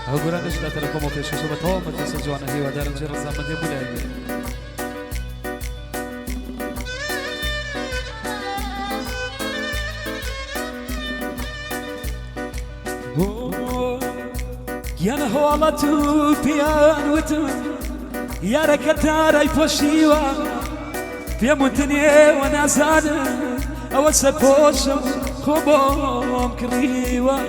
هقول أنا شلت لكم وفي شو بتوم تسجوانا هي ودار الجير الزمن دي بولاي يا نهوالة بيان وتم يا ركتار أي فشيوا في متني وانا زاد أو سبوش خبوم كريوا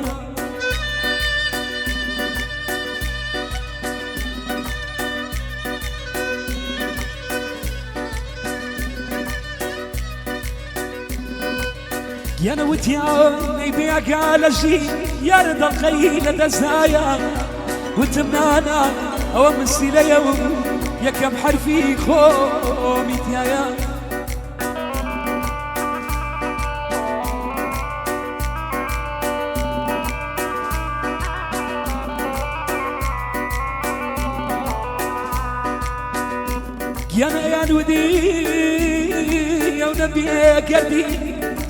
يا نوتياني بيا قال شي يا رضا الخيل دزايا وتمنانا او مسيلة يوم يا كم حرفي خومي تيايا يا نودي يا ونبي قلبي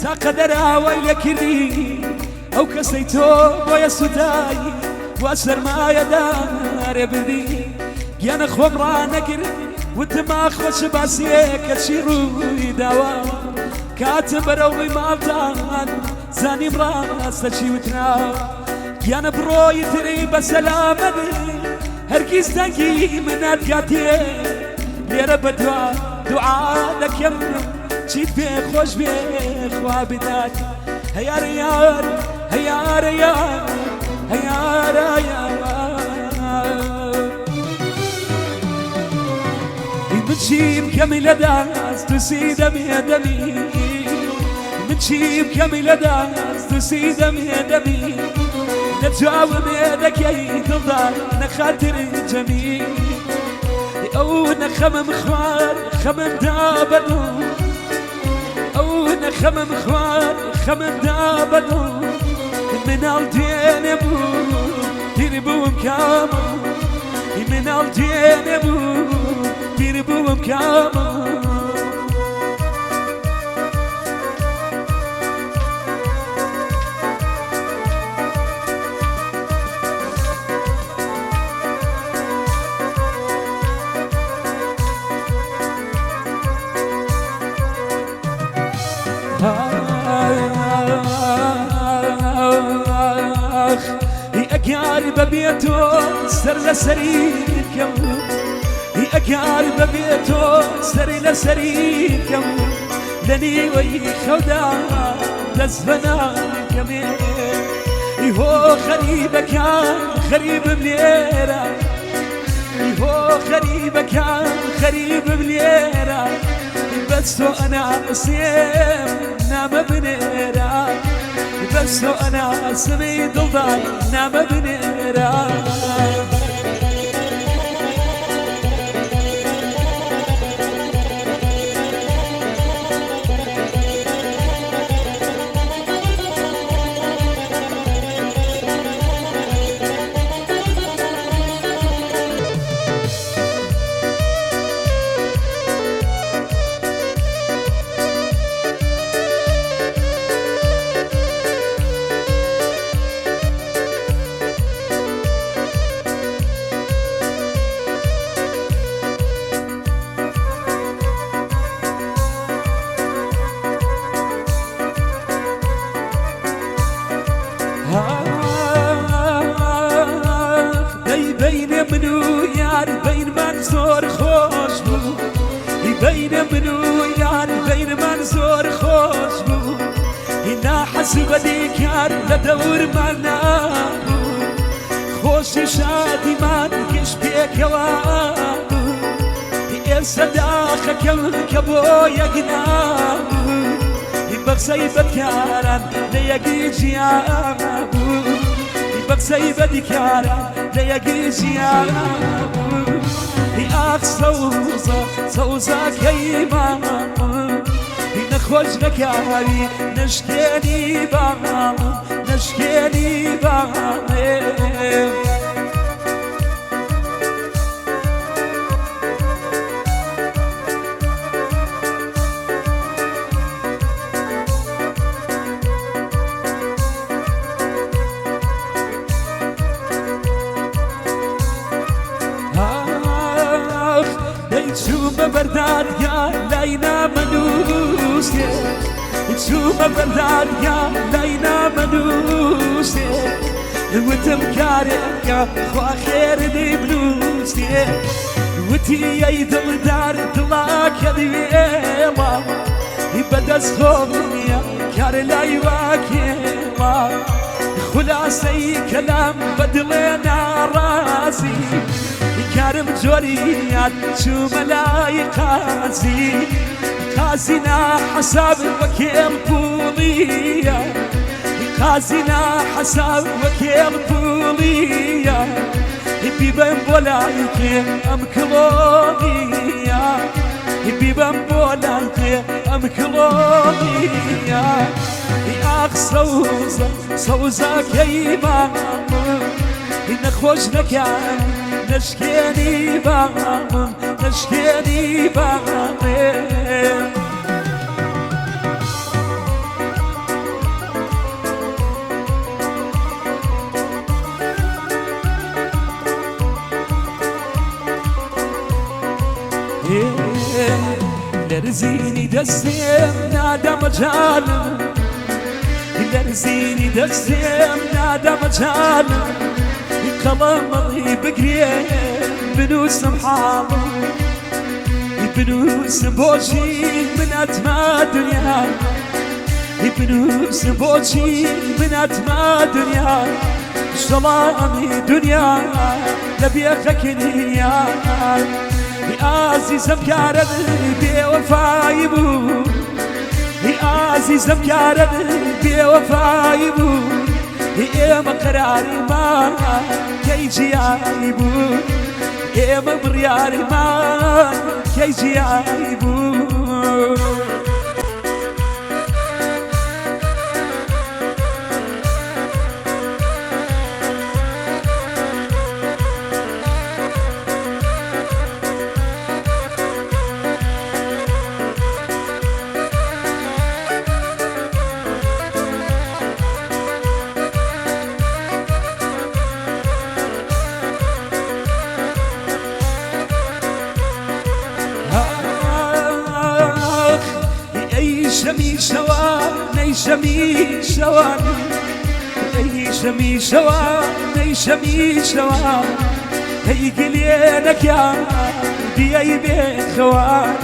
تقدر ويلك لي أو كسيتو ويا سوداي وأسر ما يدار بدي يا نخوم رانقر والدماغ خوش باسيك الشيرو دوا كاتب روي مالتان زاني مراس تشي وتنا يا نبروي تري بسلامة هركيز تنقي من أدقاتي يا رب دعاء لك يا جيت بيك خوش بيك وابدات هيا ريال هيا ريال هيا ريال بتجيب كامل داس تسي دمي دمي بتجيب كامل داس تسي دمي دمي نتجاوب يدك يا تفضل نخاطر جميل او نخمم خوار خمم دابلو او نخمم خوار خمم دابلو من الدين ابو تربو مكامو من الدين ابو تربو مكامو أقارب بيتو سر لسريكم أقارب بيتو سر لسريكم لني ويخودا لزفنا كمين هو غريب كان غريب بليرة هو غريب كان غريب بليرة بس أنا سيم نام بنيرة بس أنا سميد ضاي نام بنيرة بين منو يار بين منزور خوش بو بين منو يار بين منزور خوش بو هنا حسب ديك يار لدور منا خوش شادي ما نكش بيك يوابو يا صداقك كبو يقنابو بغسي بكارا ليقي جيابو بغسي بكارا ليقي جيابو اخ صوزا كيما نخرج نكاري نشكيني بام نشكيني بام برداد يا لينا منوسي تشوف برداد يا لينا منوسي وتمكارك يا خوا خير دي بلوسي وتي يا دل دار دلاك يا ديلا بدس خوفني كار لا يواكيلا خلاصي كلام بدلنا راسي كارم جوريات شو ملاي قاسي قاسينا حساب وكيل بولية قاسينا حساب وكيل بولية بيبان بولايك ام كلونية بيبان بولايك ام كلونية اخ صوزا كيما نخوش نكان نشكيني بام نشكيني بام لرزيني دسم نادى مجال لرزيني دسم نادى مجال كلامي بقريه بنوس محاضر بنوس بوجي من أتمى دنيا بنوس بوجي من أتمى دنيا شلامي دنيا نبي أخكني يا عزيزم كارد بوفاي بو عزيزم كارد بوفاي بو يا مقراري ما كيجي عيبو يا مبرياري ما كيجي عيبو شمي شوان اي شمي شوان اي شمي شوان اي شمي شوان اي قليلك يا دي اي بيت خوان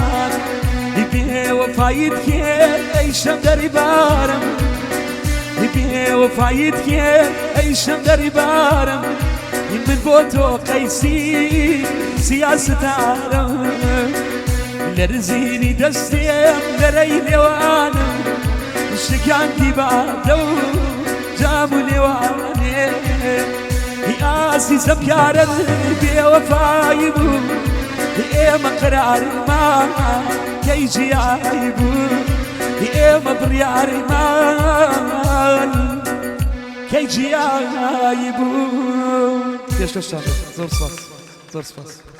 بيه وفايدك اي شمدري بارم بيه وفايدك اي شمدري بارم من بوتو قيسي سياسة عالم لرزيني دستيم لريلي وانا شكانتي بعدو جابوا لي وانا ياسي سبكار البي وفايبو يا مقراري ما كيجي عايبو يا مبرياري ما كيجي عايبو. زور صفاص